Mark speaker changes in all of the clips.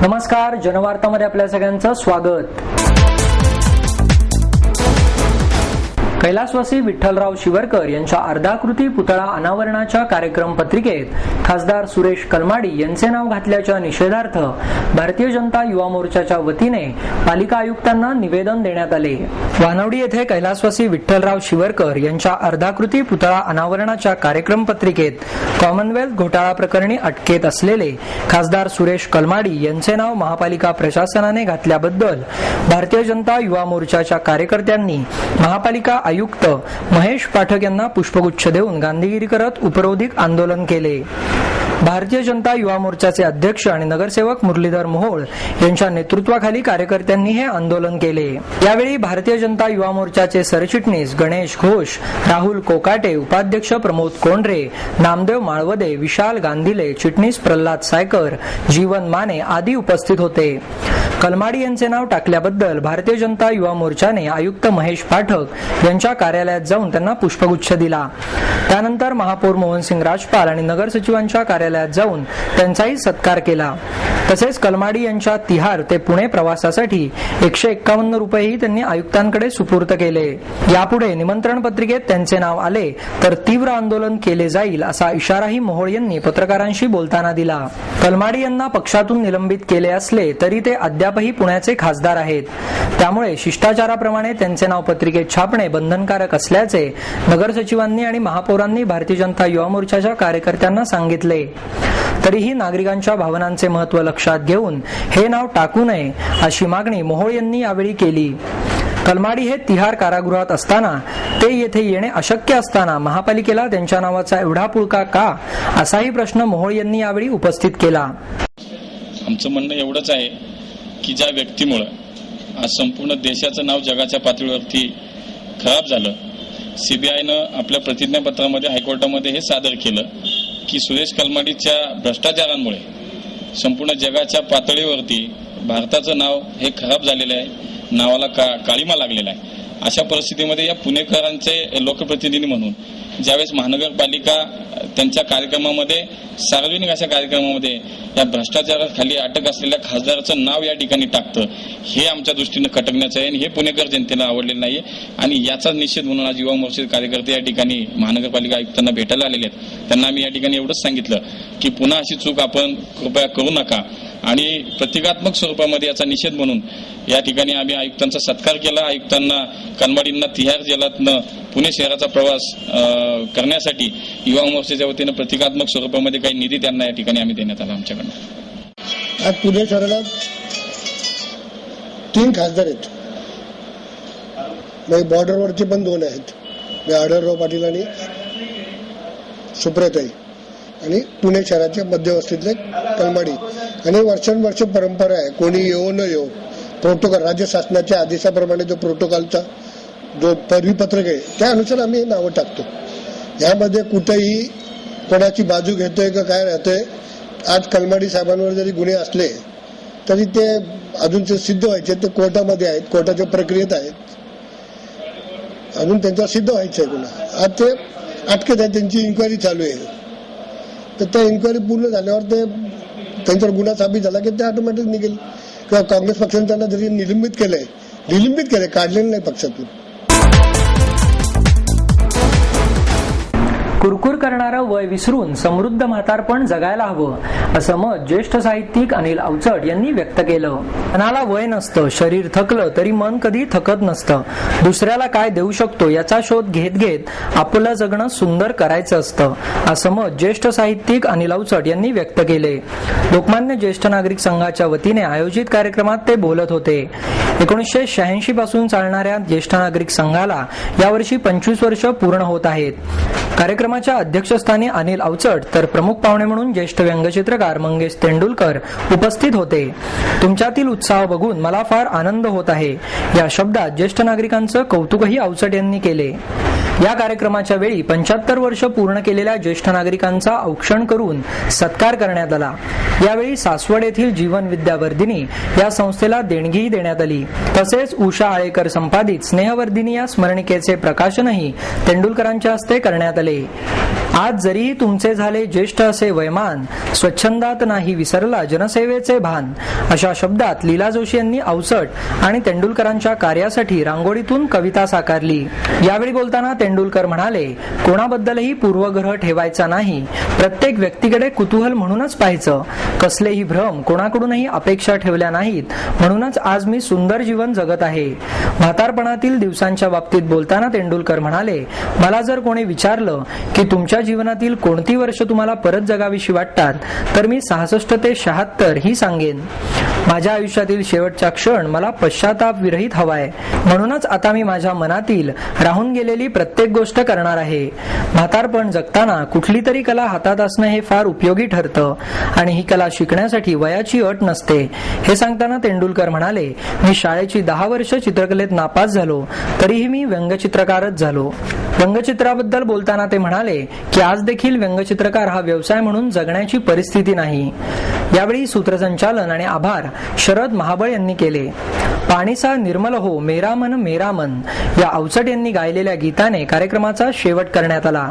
Speaker 1: नमस्कार, जनवार्तामध्ये आपल्या सगळ्यांचं स्वागत. कैलासवासी विठ्ठलराव शिवरकर यांच्या अर्धाकृती पुतळा अनावरणाच्या कार्यक्रम पत्रिकेत खासदार सुरेश कलमाडी यांचे नाव घातल्याच्या निषेधार्थ भारतीय जनता युवा मोर्चाच्या वतीने पालिका आयुक्तांना निवेदन देण्यात आले. वानवडी येथे कैलासवासी विठ्ठलराव शिवरकर यांच्या अर्धाकृती पुतळा अनावरणाच्या कार्यक्रम पत्रिकेत कॉमनवेल्थ घोटाळा प्रकरणी अटकेत असलेले खासदार सुरेश कलमाडी यांचे नाव महापालिका प्रशासनाने घातल्याबद्दल भारतीय जनता युवा मोर्चाच्या कार्यकर्त्यांनी महापालिका आयुक्त महेश पाठक यांना पुष्पगुच्छ देऊन गांधीगिरी करत उपरोधिक आंदोलन केले. भारतीय जनता युवा मोर्चाचे अध्यक्ष आणि नगरसेवक मुरलीधर मोहोळ यांच्या नेतृत्वाखाली कार्यकर्त्यांनी हे आंदोलन केले. यावेळी भारतीय जनता युवा मोर्चाचे सरचिटणीस गणेश घोष, राहुल कोकाटे, उपाध्यक्ष प्रमोद कोंढरे, नामदेव माळवदे, विशाल गांधीले, चिटणीस प्रल्हाद सायकर, जीवन माने आदी उपस्थित होते. कलमाडी यांचे नाव टाकल्याबद्दल भारतीय जनता युवा मोर्चाने आयुक्त महेश पाठक यांच्या कार्यालयात जाऊन त्यांना पुष्पगुच्छ दिला. त्यानंतर महापौर मोहनसिंग राजपाल आणि नगरसचिवांच्या कार्यालयात जाऊन त्यांचाही सत्कार केला. तसेच कलमाडी यांच्या तिहार ते पुणे प्रवासासाठी 151 रुपयेही त्यांनी आयुक्तांकडे सुपूर्द केले. यापुढे निमंत्रण पत्रिकेत त्यांचे नाव आले तर तीव्र आंदोलन केले जाईल असा इशाराही मोहोळ यांनी पत्रकारांशी बोलताना दिला. कलमाडी यांना पक्षातून निलंबित केले असले तरी ते अद्यापही पुण्याचे खासदार आहेत. त्यामुळे शिष्टाचाराप्रमाणे त्यांचे नाव पत्रिकेत छापणे बंधनकारक असल्याचे नगरसचिवांनी आणि महापौरांनी भारतीय जनता युवा मोर्चाच्या कार्यकर्त्यांना सांगितले. तरीही नागरिकांच्या भावनांचे महत्त्व लक्षात घेऊन हे नाव टाकू नये अशी मागणी मोहोळ यांनी यावेळी केली. कलमाडी हे तिहार कारागृहात असताना ते येथे येणे अशक्य असताना महापालिकेला त्यांच्या नावाचा एवढा पुळका का, असाही प्रश्न मोहोळ यांनी यावेळी उपस्थित केला.
Speaker 2: आमचं म्हणणं एवढंच आहे की ज्या व्यक्तीमुळे आज संपूर्ण देशाचं नाव जगाच्या पातळीवरती खराब झालं, सीबीआयनं आपल्या प्रतिज्ञापत्रामध्ये हायकोर्टामध्ये हे सादर केलं की सुरेश कलमाडीच्या भ्रष्टाचारांमुळे संपूर्ण जगाच्या पातळीवरती भारताचं नाव हे खराब झालेलं आहे, नावाला काळिमा लागलेला आहे. अशा परिस्थितीमध्ये या पुणेकरांचे लोकप्रतिनिधी म्हणून ज्यावेळेस महानगरपालिका त्यांच्या कार्यक्रमामध्ये, सार्वजनिक अशा कार्यक्रमामध्ये या भ्रष्टाचाराखाली अटक असलेल्या खासदाराचं नाव या ठिकाणी टाकतं, हे आमच्या दृष्टीनं खटकण्याचं आहे आणि हे पुणेकर जनतेला आवडलेलं नाहीये. आणि याचा निषेध म्हणून आज युवा मोर्चाचे कार्यकर्ते या ठिकाणी महानगरपालिका आयुक्तांना भेटायला आलेले आहेत. त्यांना आम्ही या ठिकाणी एवढंच सांगितलं की पुन्हा अशी चूक आपण कृपया करू नका आणि प्रतिकात्मक स्वरूपामध्ये याचा निषेध म्हणून या ठिकाणी आम्ही आयुक्तांचा सत्कार केला. आयुक्तांना कलमाडींना तिहार जेलातनं पुणे शहराचा प्रवास करण्यासाठी युवा मोर्चाच्या वतीनं प्रतिकात्मक स्वरूपामध्ये काही निधी त्यांना या ठिकाणी आम्ही देण्यात आला आमच्याकडनं.
Speaker 3: आज पुणे शहराला 3 खासदार आहेत. बॉर्डरवरचे पण 2 आहेत, आढळराव पाटील आणि सुप्रियाताई, आणि पुणे शहराच्या मध्यवस्तीतले कलमाडी. आणि वर्षानुवर्ष परंपरा आहे, कोणी येऊ न येऊ प्रोटोकॉल, राज्य शासनाच्या आदेशाप्रमाणे जो प्रोटोकॉलचा जो परिपत्रक आहे त्यानुसार आम्ही नावं टाकतो. यामध्ये कुठेही कोणाची बाजू घेतोय का काय राहतोय. आज कलमाडी साहेबांवर जरी गुन्हे असले तरी ते अजून ते सिद्ध व्हायचे, ते कोर्टामध्ये आहेत, कोर्टाच्या प्रक्रियेत आहेत, अजून त्यांचा सिद्ध व्हायचं आहे गुन्हा. आज ते अटकेत आहे, त्यांची इन्क्वायरी चालू आहे. तर त्या इन्क्वायरी पूर्ण झाल्यावर ते त्यांच्यावर गुन्हा साबित झाला की ते ऑटोमॅटिक निघेल. किंवा काँग्रेस पक्षाने त्यांना जरी निलंबित केलंय, काढलेलं नाही पक्षातून.
Speaker 1: कुरकुर करणारं वय विसरून समृद्ध म्हातारपण जगायला हवं असं मत ज्येष्ठ साहित्यिक अनिल अवचट यांनी व्यक्त केलं. मनाला वय नसतं, शरीर थकलं तरी मन कधी थकत नसतं. दुसऱ्याला काय देऊ शकतो याचा शोध घेत घेत आपलं जगणं सुंदर करायचं असतं असं मत ज्येष्ठ साहित्यिक अनिल अवचट यांनी व्यक्त केले. लोकमान्य ज्येष्ठ नागरिक संघाच्या वतीने आयोजित कार्यक्रमात ते बोलत होते. 1986 पासून चालणाऱ्या ज्येष्ठ नागरिक संघाला यावर्षी 25 वर्ष पूर्ण होत आहेत. कार्यक्रमाच्या अध्यक्षस्थानी अनिल अवचट तर प्रमुख पाहुणे म्हणून ज्येष्ठ व्यंगचित्रकार मंगेश तेंडुलकर उपस्थित होते. तुमच्यातील उत्साह बघून मला फार आनंद होत आहे या शब्दात ज्येष्ठ नागरिकांचं कौतुकही अवचट यांनी केले. या कार्यक्रमाच्या वेळी 75 वर्ष पूर्ण केलेल्या ज्येष्ठ नागरिकांचा औक्षण करून सत्कार करण्यात आला. यावेळी सासवड येथील जीवन विद्यावर्धिनी या संस्थेला देणगीही देण्यात आली. तसेच उषा आळेकर संपादित स्नेहवर्धिनी या स्मरणिकेचे प्रकाशनही तेंडुलकरांच्या हस्ते करण्यात आले. आज जरीही तुमचे झाले ज्येष्ठ असे वैमान, स्वच्छंदात नाही विसरला जनसेवेचे भान. अशा शब्दात लीला जोशी यांनी अवचट आणि तेंडुलकरांच्या कार्यासाठी रांगोळीतून कविता साकारली. यावेळी बोलताना तेंडुलकर म्हणाले, कोणाबद्दलही पूर्वग्रह ठेवायचा नाही, प्रत्येक व्यक्तीकडे कुतूहल म्हणूनच पाहायचं, कसलेही भ्रम, कोणाकडूनही अपेक्षा ठेवल्या नाहीत, म्हणूनच आज मी सुंदर जीवन जगत आहे. म्हातारपणातील दिवसांच्या बाबतीत बोलताना तेंडुलकर म्हणाले, मला जर कोणी विचारलं की तुमच्या जीवनातील कोणती वर्ष तुम्हाला परत जगावीशी वाटतात, तर मी 66 ते 76 ही सांगेन. माझ्या आयुष्यातील शेवटचा क्षण मला पश्चाताप विरहित हवाय, म्हणूनच आता मी माझ्या मनातील राहून गेलेली प्रत्येक गोष्ट करणार आहे. म्हातारपण जगताना कुठली तरी कला हातात असणं हे फार उपयोगी ठरतं आणि ही कला शिकण्यासाठी वयाची अट नसते. हे सांगताना तेंडुलकर म्हणाले, मी शाळेची 10 वर्ष चित्रकलेत नापास झालो, तरीही मी व्यंगचित्रकारच झालो. व्यंगचित्राबद्दल बोलताना ते म्हणाले की आज देखील व्यंगचित्रकार हा व्यवसाय म्हणून जगण्याची परिस्थिती नाही. यावेळी सूत्रसंचालन आणि आभार शरद महाबळ यांनी केले. पाणीसा निर्मल हो मेरा मन या अवचट यांनी गायलेल्या गीताने कार्यक्रमाचा शेवट करण्यात आला.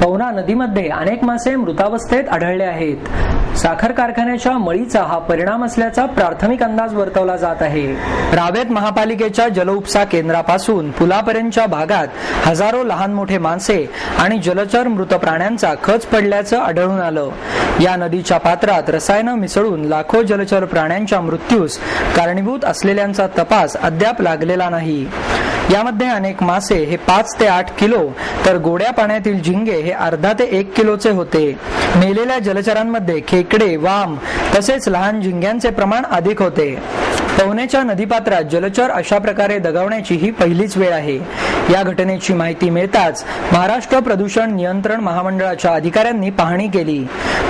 Speaker 1: पवना नदीमध्ये अनेक मासे मृतावस्थेत आढळले आहेत. साखर कारखान्याच्या मळीचा हा परिणाम असल्याचा प्राथमिक अंदाज वर्तवला जात आहे. रावेत महापालिकेच्या जलउपसा केंद्रापासून पुलापर्यंतच्या भागात हजारो लहान मोठे मासे आणि जलचर मृत प्राण्यांचा खच पडल्याचं आढळून आलं. या नदीच्या पात्रात रसायनं मिसळून लाखो जलचर प्राण्यांच्या मृत्यूस कारणीभूत असलेल्यांचा तपास अद्याप लागलेला नाही. यामध्ये अनेक मासे हे 5 ते 8 किलो तर गोड्या पाण्यातील झिंगे हे अर्धा ते 1 किलोचे होते. मेलेल्या जलचरांमध्ये खेकडे, वाम तसेच लहान झिंग्यांचे प्रमाण अधिक होते. पवनेच्या नदीपात्रात जलचर अशा प्रकारे दगावण्याची ही पहिलीच वेळ आहे. या घटनेची माहिती मिळताच महाराष्ट्र प्रदूषण नियंत्रण महामंडळाच्या अधिकाऱ्यांनी पाहणी केली.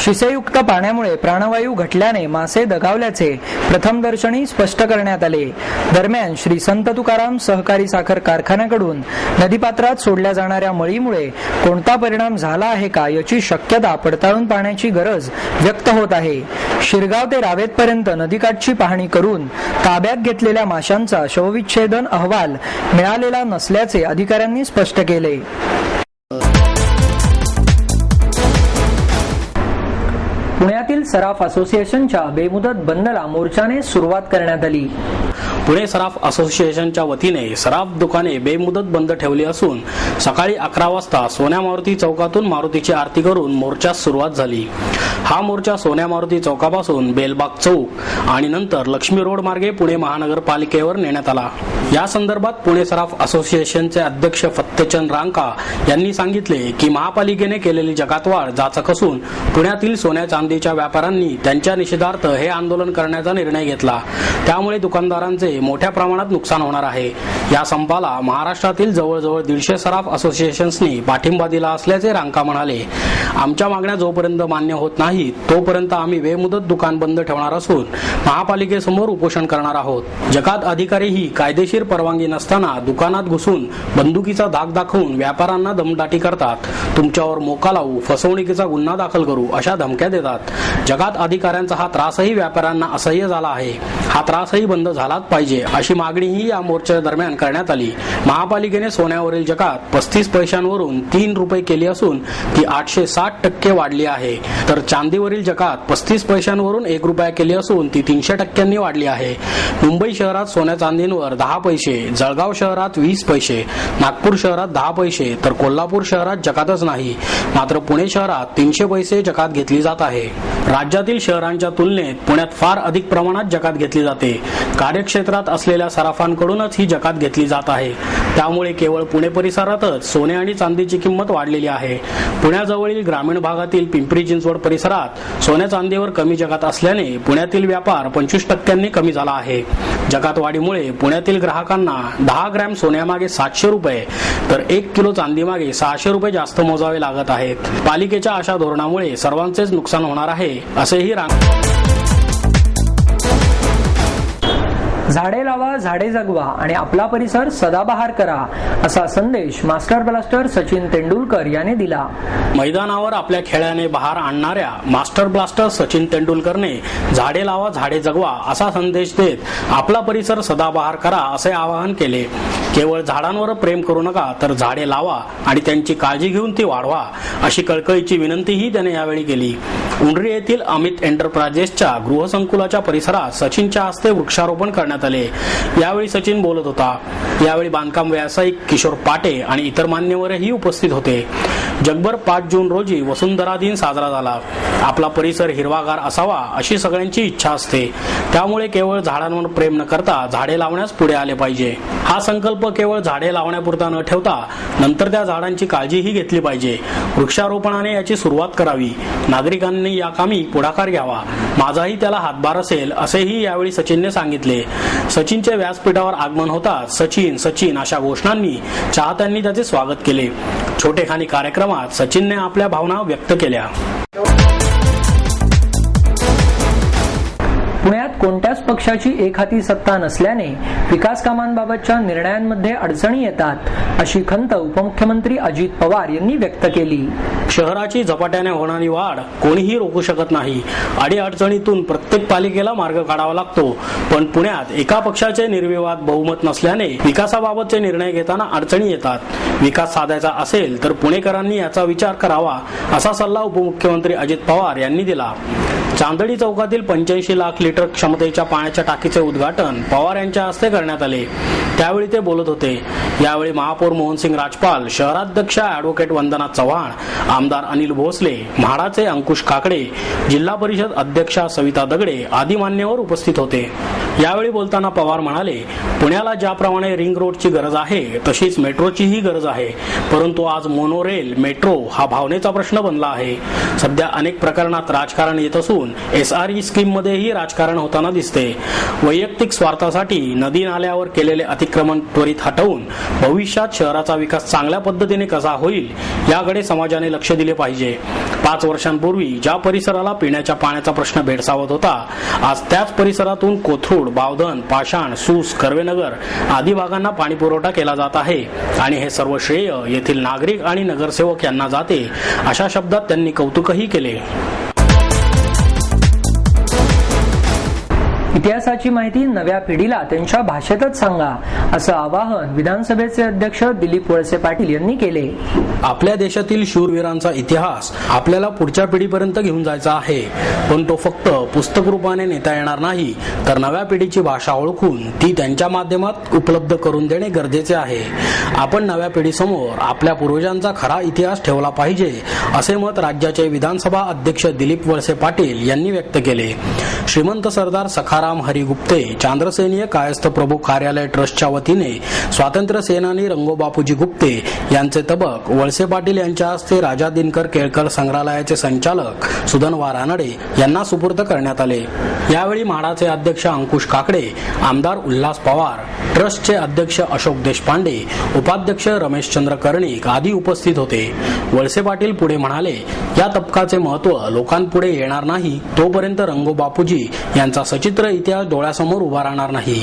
Speaker 1: शिसेयुक्त पाण्यामुळे प्राणवायू घटल्याने मासे दगावल्याचे प्रथमदर्शनी स्पष्ट करण्यात आले. दरम्यान श्री संत तुकाराम सहकारी साखर कारखान्याकडून नदीपात्रात सोडल्या जाणाऱ्या मळीमुळे कोणता परिणाम झाला आहे का याची शक्यता पडताळून पाहण्याची गरज व्यक्त होत आहे. शिरगाव ते रावेतपर्यंत नदीकाठची पाहणी करून ताब्यात घेतलेल्या माशांचा शवविच्छेदन अहवाल मिळालेला नसल्याचे अधिकाऱ्यांनी स्पष्ट केले. पुण्यातील सराफ असोसिएशनच्या बेमुदत बंदला मोर्चाने सुरुवात करण्यात आली.
Speaker 4: पुणे सराफ असोसिएशनच्या वतीने सराफ दुकाने बेमुदत बंद ठेवली असून सकाळी 11 वाजता सोन्या मारुती चौकातून मारुतीची आरती करून मोर्चास सुरुवात झाली. हा मोर्चा सोन्या मारुती चौकापासून बेलबाग चौक आणि नंतर लक्ष्मी रोड मार्गे पुणे महानगरपालिकेवर नेण्यात आला. या संदर्भात पुणे सराफ असोसिएशनचे अध्यक्ष फत्तेचंद रांका यांनी सांगितले की महापालिकेने केलेली जकातवाढ जाचक असून पुण्यातील सोन्या चांदीच्या व्यापाऱ्यांनी त्यांच्या निषेधार्थ हे आंदोलन करण्याचा निर्णय घेतला. त्यामुळे दुकानदारांचे मोठ्या प्रमाणात नुकसान होणार आहे. या संपाला महाराष्ट्रातील जवळजवळ 150 सराफ असोसिएशन्सनी पाठिंबा दिला असल्याचे रांका म्हणाले. आमच्या मागण्या जोपर्यंत मान्य होत नाहीत तोपर्यंत आम्ही बेमुदत दुकान बंद ठेवणार असून महापालिकेसमोर उपोषण करणार आहोत. जकात अधिकारीही कायदेशीर परवानगी नसताना दुकानात घुसून बंदुकीचा धाक दाखवून व्यापाऱ्यांना दमदाटी करतात. तुमच्यावर मोका लावू, फसवणुकीचा गुन्हा दाखल करू अशा धमक्या देतात. जकात अधिकाऱ्यांचा हा त्रासही व्यापाऱ्यांना असह्य झाला आहे. हा त्रासही बंद झालाच पाहिजे अशी मागणीही या मोर्चा दरम्यान करण्यात आली. महापालिकेने सोन्यावरील जकात 35 पैशांवरून 3 रुपये केली असून ती 860% वाढली आहे. तर चांदीवरील जकात 35 पैशांवरून 1 रुपया केली असून ती 300% वाढली आहे. मुंबई शहरात सोन्या चांदीवर 10 पैसे, जळगाव शहरात 20 पैसे, नागपूर शहरात 10 पैसे तर कोल्हापूर शहरात जकातच नाही. मात्र पुणे शहरात 300 पैसे जकात घेतली जात आहे. राज्यातील शहरांच्या तुलनेत पुण्यात फार अधिक प्रमाणात जकात घेतली जाते. कार्यक्षेत्रात असलेल्या सराफांकडूनच ही जकात घेतली जात आहे. त्यामुळे केवळ पुणे परिसरातच सोने आणि चांदीची किंमत वाढलेली आहे. पुण्याजवळील ग्रामीण भागातील पिंपरी चिंचवड परिसरात सोन्या चांदीवर कमी जकात असल्याने पुण्यातील व्यापार 25% कमी झाला आहे. जकात वाढीमुळे पुण्यातील ग्राहकांना 10 ग्रॅम सोन्यामागे 700 रुपये तर 1 किलो चांदीमागे 600 रुपये जास्त मोजावे लागत आहेत. पालिकेच्या अशा धोरणामुळे सर्वांचेच नुकसान होणार आहे असेही
Speaker 1: झाडे लावा, झाडे जगवा आणि आपला परिसर सदाबहार करा असा संदेश मास्टर ब्लास्टर सचिन तेंडुलकर यांनी दिला.
Speaker 4: मैदानावर आपल्या खेळाने बहार आणणाऱ्या मास्टर ब्लास्टर सचिन तेंडुलकरने झाडे लावा, झाडे जगवा असा संदेश देत आपला परिसर सदाबहार करा असे आवाहन केले. केवळ झाडांवर प्रेम करू नका, तर झाडे लावा आणि त्यांची काळजी घेऊन ती वाढवा अशी कळकळीची विनंतीही त्याने यावेळी केली. उंडरी येथील अमित एंटरप्राइजेसच्या गृहसंकुलाच्या परिसरात सचिनच्या हस्ते वृक्षारोपण करण्यात आले. यावेळी सचिन बोलत होता. यावेळी बांधकाम व्यावसायिक किशोर पाटे आणि इतर मान्यवरही उपस्थित होते. जगभर 5 जून रोजी वसुंधरा दिन साजरा झाला. आपला परिसर हिरवागार असावा अशी सगळ्यांची इच्छा असते. त्यामुळे केवळ झाडांवर प्रेम न करता झाडे लावण्यास पुढे आले पाहिजे. हा संकल्प केवळ झाडे लावण्यापुरता न ठेवता नंतर त्या झाडांची काळजीही घेतली पाहिजे. वृक्षारोपणाने याची सुरुवात करावी. नागरिकांनी या कामी पुढाकार घ्यावा. माझाही त्याला हातभार असेल असेही यावेळी सचिनने सांगितले. सचिनचे व्यासपीठावर आगमन होताच सचिन सचिन अशा घोषणांनी चाहत्यांनी त्याचे स्वागत केले. छोटेखानी कार्यक्रमात सचिनने आपल्या भावना व्यक्त केल्या.
Speaker 1: पुण्यात कोणत्याच पक्षाची एकहाती सत्ता नसल्याने विकास कामांबाबतच्या निर्णयांमध्ये अडचणी येतात अशी खंत उपमुख्यमंत्री अजित पवार यांनी व्यक्त केली.
Speaker 4: शहराची झपाट्याने होणारी वाढ कोणीही रोखू शकत नाही. अडीअडचणीतून प्रत्येक पालिकेला मार्ग काढावा लागतो. पण पुण्यात एका पक्षाचे निर्विवाद बहुमत नसल्याने विकासाबाबतचे निर्णय घेताना अडचणी येतात. विकास साधायचा असेल तर पुणेकरांनी याचा विचार करावा असा सल्ला उपमुख्यमंत्री अजित पवार यांनी दिला. चांदणी चौकातील 85 लाख लिटर क्षमतेच्या पाण्याच्या टाकीचे उद्घाटन पवार यांच्या हस्ते करण्यात आले. त्यावेळी ते बोलत होते. यावेळी महापौर मोहनसिंग राजपाल, शहराध्यक्ष ॲडव्होकेट वंदना चव्हाण, आमदार अनिल भोसले, म्हाडाचे अंकुश काकडे, जिल्हा परिषद अध्यक्षा सविता दगडे आदी मान्यवर उपस्थित होते. यावेळी बोलताना पवार म्हणाले, पुण्याला ज्याप्रमाणे रिंग रोडची गरज आहे तशीच मेट्रोचीही गरज आहे. परंतु आज मोनोरेल मेट्रो हा भावनेचा प्रश्न बनला आहे. सध्या अनेक प्रकरणात राजकारण येत असून SRE स्कीम मध्येही राजकारण होताना दिसते. वैयक्तिक स्वार्थासाठी नदी नाल्यावर केलेले अतिक्रमण त्वरित हटवून भविष्यात शहराचा विकास चांगल्या पद्धतीने कसा होईल याकडे समाजाने लक्ष दिले पाहिजे. 5 वर्षांपूर्वी ज्या परिसराला पिण्याच्या पाण्याचा प्रश्न भेडसावत होता, आज त्याच परिसरातून कोथरूड, बावधन, पाषाण, सूस, कर्वेनगर आदी भागांना पाणी पुरवठा केला जात आहे आणि हे सर्व श्रेय येथील नागरिक आणि नगरसेवक यांना जाते अशा शब्दात त्यांनी कौतुकही केले.
Speaker 1: इतिहासाची माहिती नव्या पिढीला त्यांच्या भाषेतच सांगा असं आवाहन विधानसभेचे अध्यक्ष दिलीप वळसे पाटील यांनी केले.
Speaker 4: आपल्या देशातील शूरवीरांचा इतिहास आपल्याला पुढच्या पिढीपर्यंत घेऊन जायचा आहे. पण तो फक्त पुस्तक रूपाने नेता येणार नाही, तर नव्या पिढीची भाषा ओळखून ती त्यांच्या माध्यमात उपलब्ध करून देणे गरजेचे आहे. आपण नव्या पिढीसमोर आपल्या पूर्वजांचा खरा इतिहास ठेवला पाहिजे असे मत राज्याचे विधानसभा अध्यक्ष दिलीप वळसे पाटील यांनी व्यक्त केले. श्रीमंत सरदार सखाराम हरी गुप्ते चांद्रसेनीय कायस्थ प्रभू कार्यालय ट्रस्टच्या वतीने स्वातंत्र्य सेनानी रंगोबापूजी गुप्ते यांचे तबक वळसे पाटील यांच्या हस्ते राजा दिनकर केळकर संग्रहालयाचे संचालक सुधनवा रानडे यांना सुपूर्द करण्यात आले. यावेळी म्हाडाचे अध्यक्ष अंकुश काकडे, आमदार उल्हास पवार, ट्रस्टचे अध्यक्ष अशोक देशपांडे, उपाध्यक्ष रमेशचंद्र कर्णिक आदी उपस्थित होते. वळसे पाटील पुढे म्हणाले, या तबकाचे महत्त्व लोकांपुढे येणार नाही तोपर्यंत रंगोबापूजी यांचा सचित्र इतिहास डोळ्यासमोर उभा राहणार नाही.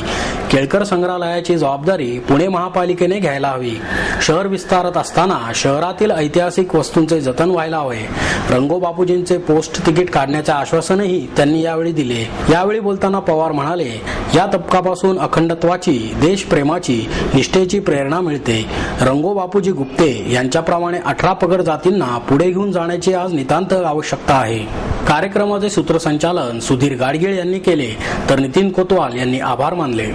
Speaker 4: केळकर संग्रहालयाची जबाबदारी पुणे महापालिकेने घ्यायला हवी. शहर विस्तारत असताना शहरातील ऐतिहासिक वस्तूंचे जतन व्हायला हवे. रंगोबापूजींचे पोस्ट तिकीट काढण्याचे आश्वासनही त्यांनी यावेळी दिले. यावेळी बोलताना पवार म्हणाले, या तबकापासून अखंडत्वाची, देशप्रेमाची, निष्ठेची प्रेरणा मिळते. रंगोबापूजी गुप्ते यांच्याप्रमाणे 18 पगड जातींना पुढे घेऊन जाण्याची आज नितांत आवश्यकता आहे. कार्यक्रमाचे सूत्रसंचालन सुधीर गाडगीळ यांनी केले, तर नितीन कोतवाल यांनी आभार मानले.